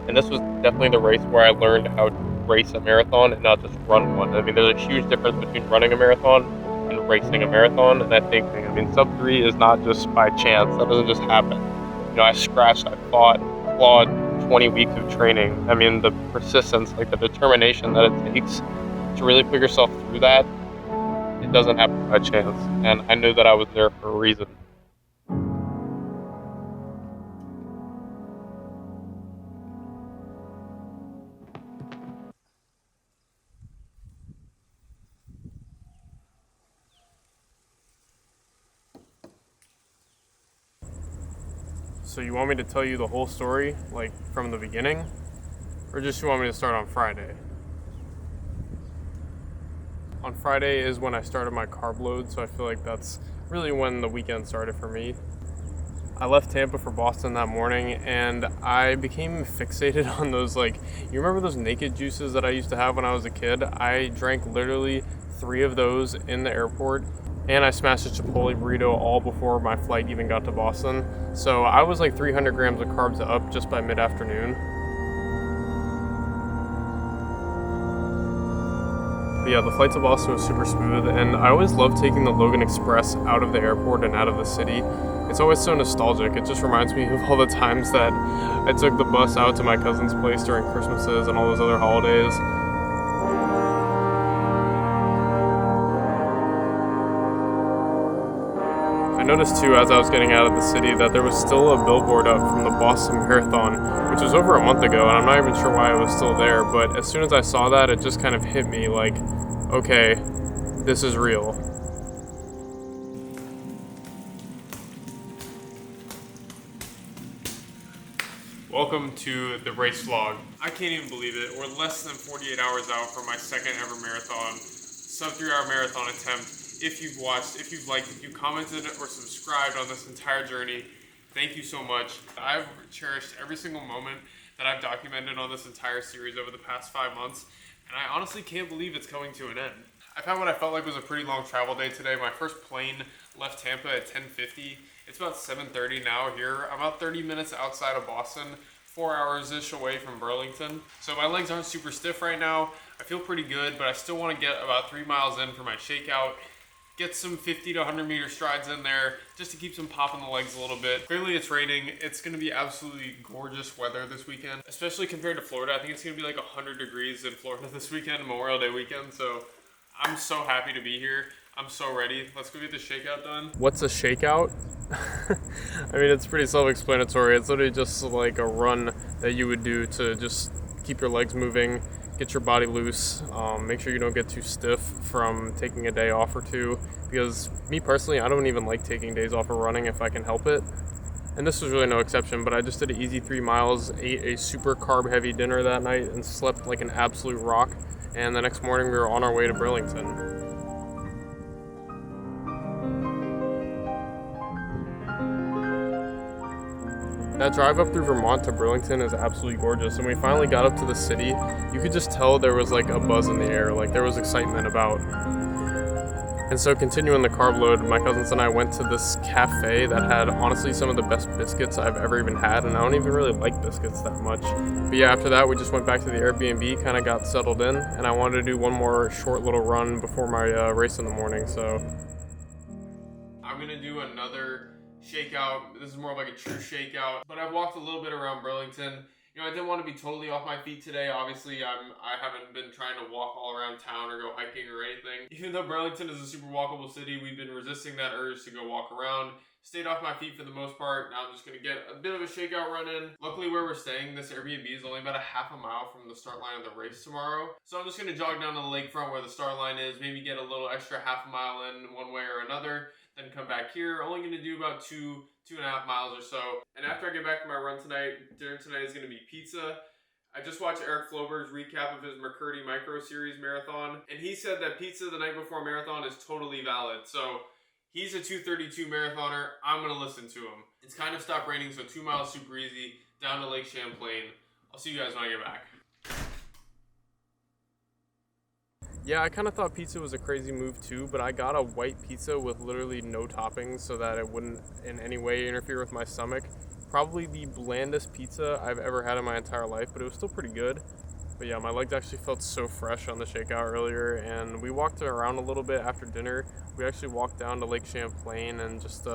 And this was definitely the race where I learned how to race a marathon and not just run one. I mean, there's a huge difference between running a marathon and racing a marathon. And I mean, sub-3 is not just by chance. That doesn't just happen. I scratched, I fought, clawed 20 weeks of training. I mean, the persistence, like the determination that it takes to really put yourself through that, it doesn't happen by chance. And I knew that I was there for a reason. So you want me to tell you the whole story, like from the beginning? Or just you want me to start on Friday? On Friday is when I started my carb load, so I feel like that's really when the weekend started for me. I left Tampa for Boston that morning, and I became fixated on those, like, you remember those naked juices that I used to have when I was a kid? I drank literally 3 of those in the airport, and I smashed a Chipotle burrito all before my flight even got to Boston. So I was like 300 grams of carbs up just by mid-afternoon. But yeah, the flight to Boston was super smooth, and I always love taking the Logan Express out of the airport and out of the city. It's always so nostalgic. It just reminds me of all the times that I took the bus out to my cousin's place during Christmases and all those other holidays. I noticed too, as I was getting out of the city, that there was still a billboard up from the Boston Marathon, which was over a month ago, and I'm not even sure why it was still there, but as soon as I saw that, it just kind of hit me like, okay, this is real. Welcome to the race vlog. I can't even believe it. We're less than 48 hours out from my second ever marathon, sub 3 hour marathon attempt. If you've watched, if you've liked, if you commented or subscribed on this entire journey, thank you so much. I've cherished every single moment that I've documented on this entire series over the past 5 months, and I honestly can't believe it's coming to an end. I've had what I felt like was a pretty long travel day today. My first plane left Tampa at 10:50. It's about 7:30 now here. I'm about 30 minutes outside of Boston, 4 hours-ish away from Burlington. So my legs aren't super stiff right now. I feel pretty good, but I still want to get about 3 miles in for my shakeout. Get some 50 to 100 meter strides in there just to keep some pop in the legs a little bit. Clearly it's raining. It's going to be absolutely gorgeous weather this weekend, especially compared to Florida. I think it's going to be like 100 degrees in Florida this weekend, Memorial Day weekend. So I'm so happy to be here. I'm so ready. Let's go get the shakeout done. What's a shakeout? I mean, it's pretty self-explanatory. It's literally just like a run that you would do to just keep your legs moving, get your body loose, make sure you don't get too stiff from taking a day off or two. Because me personally, I don't even like taking days off of running if I can help it. And this was really no exception, but I just did an easy 3 miles, ate a super carb-heavy dinner that night, and slept like an absolute rock. And the next morning, we were on our way to Burlington. That drive up through Vermont to Burlington is absolutely gorgeous. And when we finally got up to the city, you could just tell there was like a buzz in the air, like there was excitement about. And so continuing the carb load, my cousins and I went to this cafe that had honestly some of the best biscuits I've ever even had, and I don't even really like biscuits that much. But yeah, after that we just went back to the Airbnb, kind of got settled in, and I wanted to do one more short little run before my race in the morning, so. I'm gonna do another shakeout. This is more of like a true shakeout, but I've walked a little bit around Burlington. I didn't want to be totally off my feet today. Obviously, I haven't been trying to walk all around town or go hiking or anything. Even though Burlington is a super walkable city, we've been resisting that urge to go walk around. Stayed off my feet for the most part. Now I'm just going to get a bit of a shakeout run in. Luckily, where we're staying, this Airbnb is only about a half a mile from the start line of the race tomorrow. So I'm just going to jog down to the lakefront where the start line is, maybe get a little extra half a mile in one way or another, then come back here. Only going to do about 2.5 miles or so. And after I get back from my run tonight, dinner tonight is going to be pizza. I just watched Eric Floberg's recap of his McCurdy Micro Series marathon, and he said that pizza the night before marathon is totally valid. So he's a 2:32 marathoner. I'm going to listen to him. It's kind of stopped raining, so 2 miles super easy down to Lake Champlain. I'll see you guys when I get back. Yeah, I kind of thought pizza was a crazy move too, but I got a white pizza with literally no toppings so that it wouldn't in any way interfere with my stomach. Probably the blandest pizza I've ever had in my entire life, but it was still pretty good. But yeah, my legs actually felt so fresh on the shakeout earlier, and we walked around a little bit after dinner. We actually walked down to Lake Champlain and just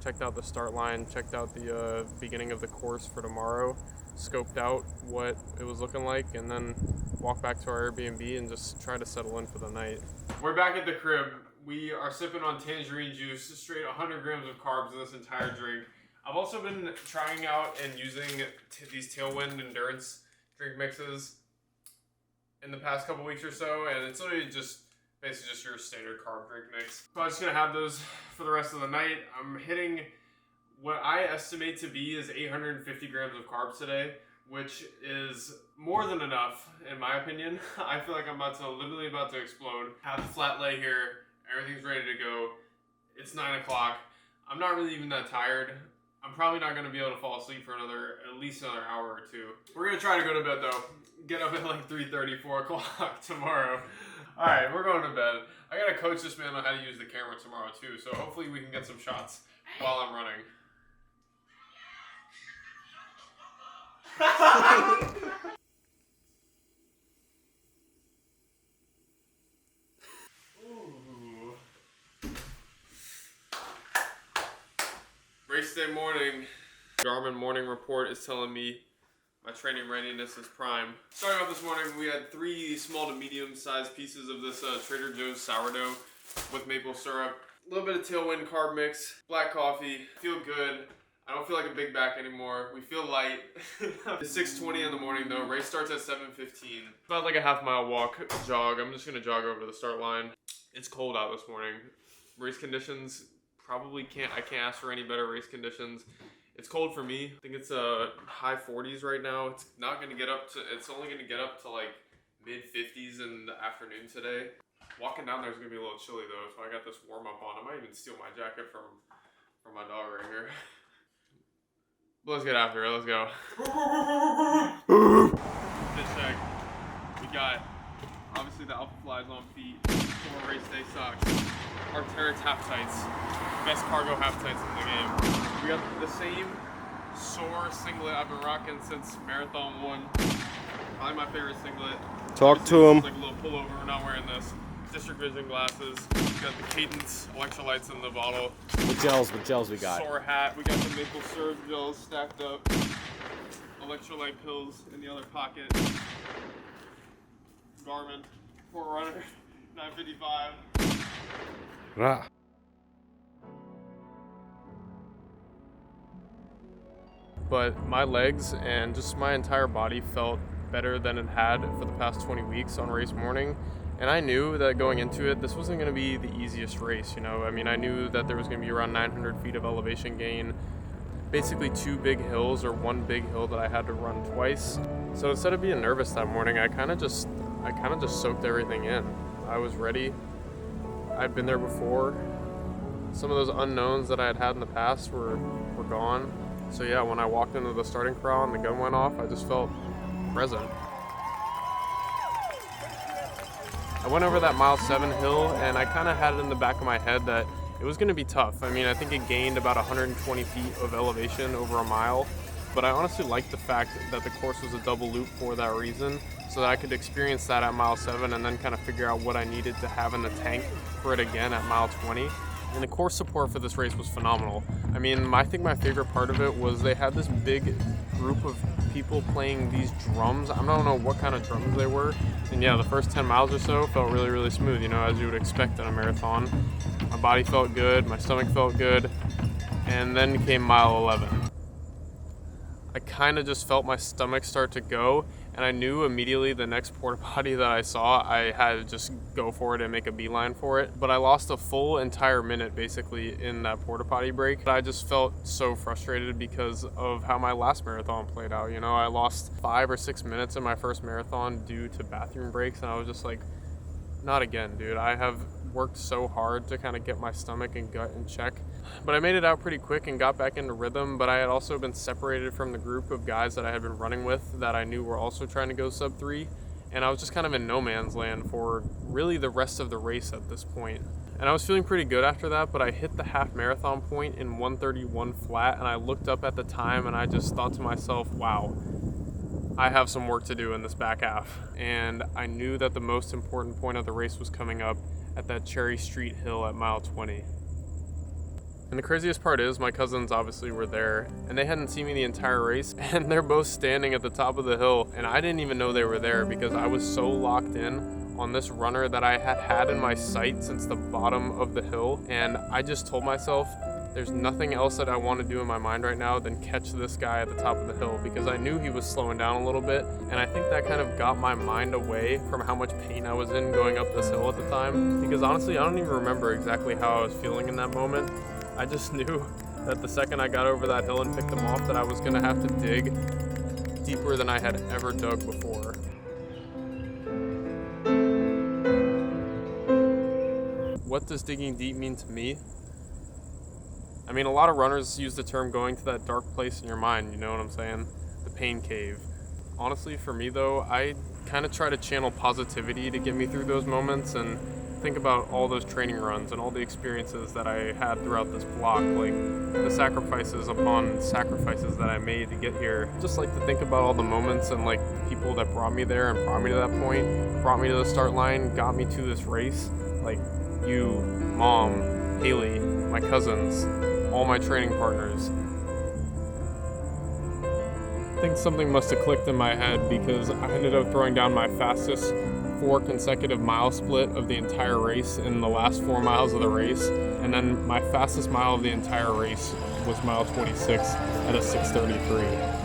checked out the start line, checked out the beginning of the course for tomorrow, scoped out what it was looking like, and then walked back to our Airbnb and just tried to settle in for the night. We're back at the crib. We are sipping on tangerine juice, straight 100 grams of carbs in this entire drink. I've also been trying out and using these Tailwind endurance drink mixes in the past couple weeks or so, and it's literally just basically just your standard carb drink mix. So I'm just gonna have those for the rest of the night. I'm hitting what I estimate to be is 850 grams of carbs today, which is more than enough in my opinion. I feel like I'm literally about to explode. Have a flat lay here, everything's ready to go. It's 9 o'clock. I'm not really even that tired. I'm probably not gonna be able to fall asleep for at least another hour or two. We're gonna try to go to bed though. Get up at like 3:30, 4 o'clock tomorrow. All right, we're going to bed. I gotta coach this man on how to use the camera tomorrow too, so hopefully we can get some shots while I'm running. Ooh. Race day morning. Garmin morning report is telling me my training readiness is prime. Starting off this morning, we had 3 small to medium-sized pieces of this Trader Joe's sourdough with maple syrup, a little bit of Tailwind carb mix, black coffee. Feel good. I don't feel like a big back anymore. We feel light. It's 6:20 in the morning though. Race starts at 7:15. About like a half-mile walk, jog. I'm just gonna jog over to the start line. It's cold out this morning. Race conditions I can't ask for any better race conditions. It's cold for me. I think it's high 40s right now. It's only gonna get up to like mid 50s in the afternoon today. Walking down there is gonna be a little chilly though, so I got this warm up on. I might even steal my jacket from my dog right here. But let's get after it, let's go. This check. We got obviously the Alpha Flies on feet, 4 race day socks, Arc'teryx half tights, best cargo half tights in the game. We got the same Soar singlet I've been rocking since Marathon 1. Probably my favorite singlet. Talk to him. Like a little pullover, we're not wearing this. District Vision glasses. We got the Cadence electrolytes in the bottle. What gels we got? Soar hat. We got the maple syrup gels stacked up. Electrolyte pills in the other pocket. Garmin Forerunner 955. Rah. But my legs and just my entire body felt better than it had for the past 20 weeks on race morning. And I knew that going into it, this wasn't going to be the easiest race, you know. I mean, I knew that there was going to be around 900 feet of elevation gain, basically 2 big hills or 1 big hill that I had to run twice. So instead of being nervous that morning, I kind of just soaked everything in. I was ready. I'd been there before. Some of those unknowns that I had in the past were gone. So yeah, when I walked into the starting corral and the gun went off, I just felt present. I went over that mile 7 hill and I kind of had it in the back of my head that it was going to be tough. I mean, I think it gained about 120 feet of elevation over a mile, but I honestly liked the fact that the course was a double loop for that reason, so that I could experience that at mile 7 and then kind of figure out what I needed to have in the tank for it again at mile 20. And the course support for this race was phenomenal. I mean, I think my favorite part of it was they had this big group of people playing these drums. I don't know what kind of drums they were. And yeah, the first 10 miles or so felt really, really smooth, you know, as you would expect in a marathon. My body felt good, my stomach felt good. And then came mile 11. I kind of just felt my stomach start to go, and I knew immediately the next porta potty that I saw, I had to just go for it and make a beeline for it. But I lost a full entire minute basically in that porta potty break. I just felt so frustrated because of how my last marathon played out. You know, I lost 5 or 6 minutes in my first marathon due to bathroom breaks, and I was just like, not again, dude. I have worked so hard to kind of get my stomach and gut in check. But I made it out pretty quick and got back into rhythm, but I had also been separated from the group of guys that I had been running with that I knew were also trying to go sub 3. and I was just kind of in no man's land for really the rest of the race at this point. And I was feeling pretty good after that, but I hit the half marathon point in 1:31 flat, and I looked up at the time and I just thought to myself, wow, I have some work to do in this back half. And I knew that the most important point of the race was coming up at that Cherry Street hill at mile 20. And the craziest part is my cousins obviously were there, and they hadn't seen me the entire race, and they're both standing at the top of the hill, and I didn't even know they were there because I was so locked in on this runner that I had in my sight since the bottom of the hill. And I just told myself, there's nothing else that I want to do in my mind right now than catch this guy at the top of the hill, because I knew he was slowing down a little bit, and I think that kind of got my mind away from how much pain I was in going up this hill at the time, because honestly I don't even remember exactly how I was feeling in that moment. I just knew that the second I got over that hill and picked him off that I was going to have to dig deeper than I had ever dug before. What does digging deep mean to me? I mean, a lot of runners use the term going to that dark place in your mind, you know what I'm saying? The pain cave. Honestly, for me though, I kind of try to channel positivity to get me through those moments and think about all those training runs and all the experiences that I had throughout this block, like the sacrifices upon sacrifices that I made to get here. Just like to think about all the moments and like the people that brought me there and brought me to that point, brought me to the start line, got me to this race, like you, Mom, Haley, my cousins, all my training partners. I think something must have clicked in my head because I ended up throwing down my fastest 4 consecutive mile split of the entire race in the last 4 miles of the race, and then my fastest mile of the entire race was mile 26 at a 6:33.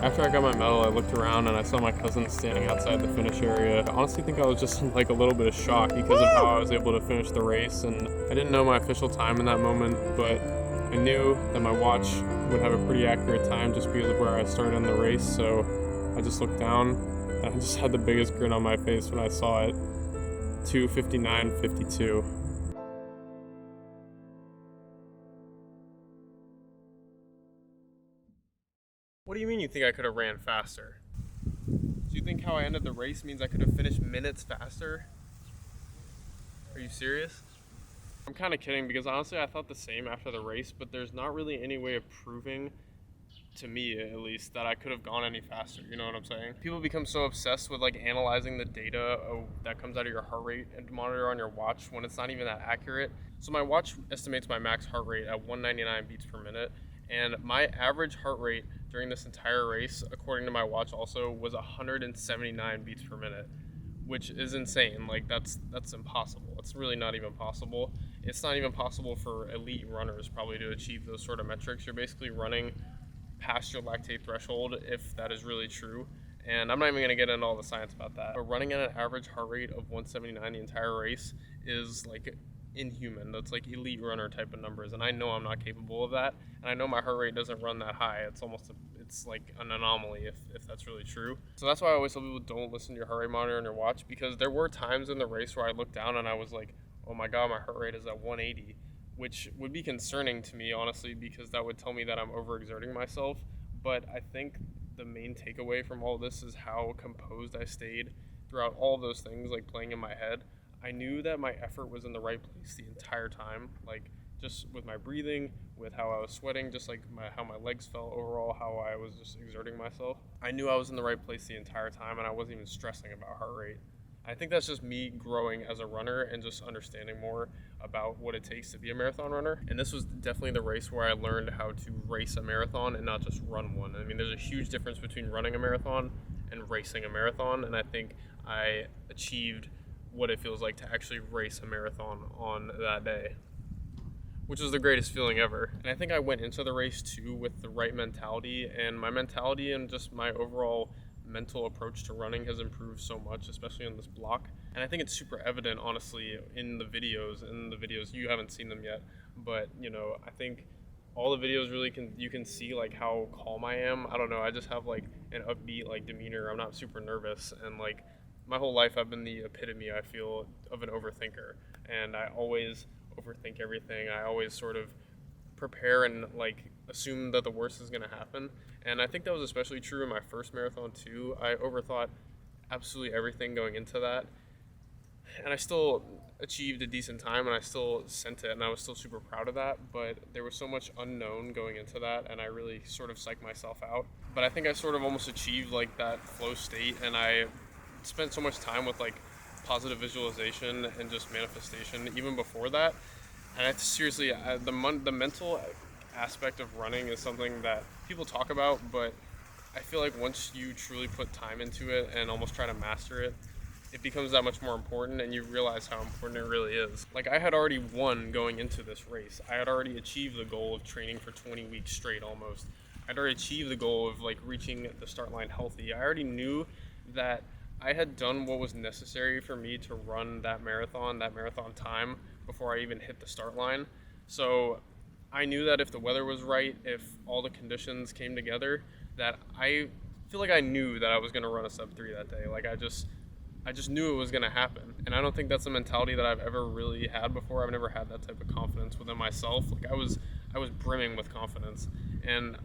After I got my medal, I looked around and I saw my cousins standing outside the finish area. I honestly think I was just in like a little bit of shock because of how I was able to finish the race, and I didn't know my official time in that moment, but I knew that my watch would have a pretty accurate time just because of where I started in the race, so I just looked down and I just had the biggest grin on my face when I saw it. 2:59:52. What do you mean you think I could have ran faster? Do you think how I ended the race means I could have finished minutes faster? Are you serious? I'm kind of kidding because honestly I thought the same after the race, but there's not really any way of proving, to me at least, that I could have gone any faster, you know what I'm saying? People become so obsessed with like analyzing the data that comes out of your heart rate and monitor on your watch when it's not even that accurate. So my watch estimates my max heart rate at 199 beats per minute, and my average heart rate during this entire race, according to my watch also, was 179 beats per minute, which is insane. Like that's impossible. It's really not even possible. It's not even possible for elite runners probably to achieve those sort of metrics. You're basically running past your lactate threshold if that is really true. And I'm not even going to get into all the science about that. But running at an average heart rate of 179 the entire race is like inhuman. That's like elite runner type of numbers, and I know I'm not capable of that, and I know my heart rate doesn't run that high. It's like an anomaly if that's really true. So that's why I always tell people don't listen to your heart rate monitor on your watch, because there were times in the race where I looked down and I was like, oh my god, my heart rate is at 180, which would be concerning to me honestly, because that would tell me that I'm overexerting myself. But I think the main takeaway from all this is how composed I stayed throughout all those things like playing in my head. I knew that my effort was in the right place the entire time, like just with my breathing, with how I was sweating, just like how my legs felt overall, how I was just exerting myself. I knew I was in the right place the entire time, and I wasn't even stressing about heart rate. I think that's just me growing as a runner and just understanding more about what it takes to be a marathon runner. And this was definitely the race where I learned how to race a marathon and not just run one. I mean, there's a huge difference between running a marathon and racing a marathon, and I think I achieved what it feels like to actually race a marathon on that day, which was the greatest feeling ever. And I think I went into the race too with the right mentality, and my mentality and just my overall mental approach to running has improved so much, especially on this block. And I think it's super evident honestly in the videos you haven't seen them yet, but you know, I think all the videos really you can see like how calm I am. I don't know, I just have like an upbeat like demeanor. I'm not super nervous, and like my whole life I've been the epitome, I feel, of an overthinker, and I always overthink everything. I always sort of prepare and like assume that the worst is going to happen, and I think that was especially true in my first marathon too. I overthought absolutely everything going into that, and I still achieved a decent time, and I still sent it, and I was still super proud of that, but there was so much unknown going into that, and I really sort of psyched myself out. But I think I sort of almost achieved like that flow state, and I spent so much time with like positive visualization and just manifestation even before that. And I seriously, the mental aspect of running is something that people talk about, but I feel like once you truly put time into it and almost try to master it, it becomes that much more important, and you realize how important it really is. Like, I had already won going into this race. I had already achieved the goal of training for 20 weeks straight almost. I'd already achieved the goal of like reaching the start line healthy. I already knew that I had done what was necessary for me to run that marathon time before I even hit the start line. So I knew that if the weather was right, if all the conditions came together, that I feel like I knew that I was going to run a sub-3 that day. Like I just knew it was going to happen. And I don't think that's a mentality that I've ever really had before. I've never had that type of confidence within myself. Like I was brimming with confidence. And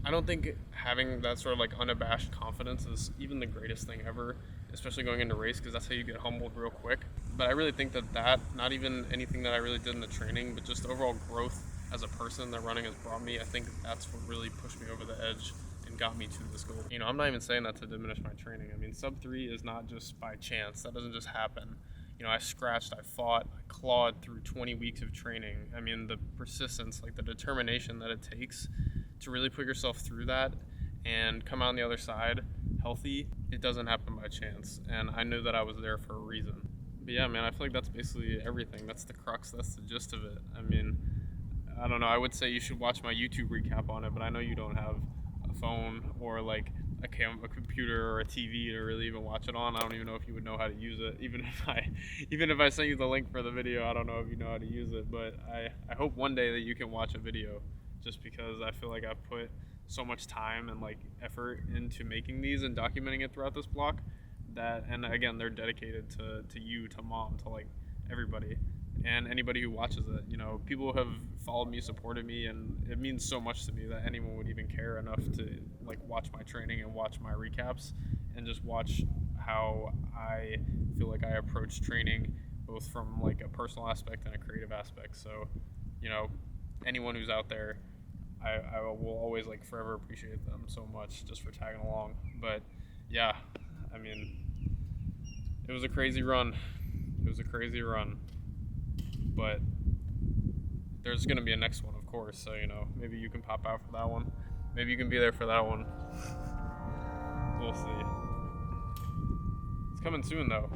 I don't think having that sort of like unabashed confidence is even the greatest thing ever, especially going into race, because that's how you get humbled real quick. But I really think that not even anything that I really did in the training, but just overall growth as a person that running has brought me, I think that's what really pushed me over the edge and got me to this goal. You know, I'm not even saying that to diminish my training. I mean, sub-3 is not just by chance. That doesn't just happen. You know, I scratched, I fought, I clawed through 20 weeks of training. I mean, the persistence, like the determination that it takes to really put yourself through that and come out on the other side healthy, it doesn't happen by chance. And I knew that I was there for a reason. But yeah, man, I feel like that's basically everything. That's the crux, that's the gist of it. I mean, I don't know, I would say you should watch my YouTube recap on it, but I know you don't have a phone or like a computer or a TV to really even watch it on. I don't even know if you would know how to use it. Even if I sent you the link for the video, I don't know if you know how to use it. But I hope one day that you can watch a video, just because I feel like I've put so much time and like effort into making these and documenting it throughout this block, that, and again, they're dedicated to you, to Mom, to like everybody and anybody who watches it. You know, people have followed me, supported me, and it means so much to me that anyone would even care enough to like watch my training and watch my recaps and just watch how I feel like I approach training, both from like a personal aspect and a creative aspect. So, you know, anyone who's out there, I will always like forever appreciate them so much just for tagging along. But yeah, I mean, it was a crazy run. But there's going to be a next one, of course. So, you know, maybe you can pop out for that one. Maybe you can be there for that one. We'll see. It's coming soon, though.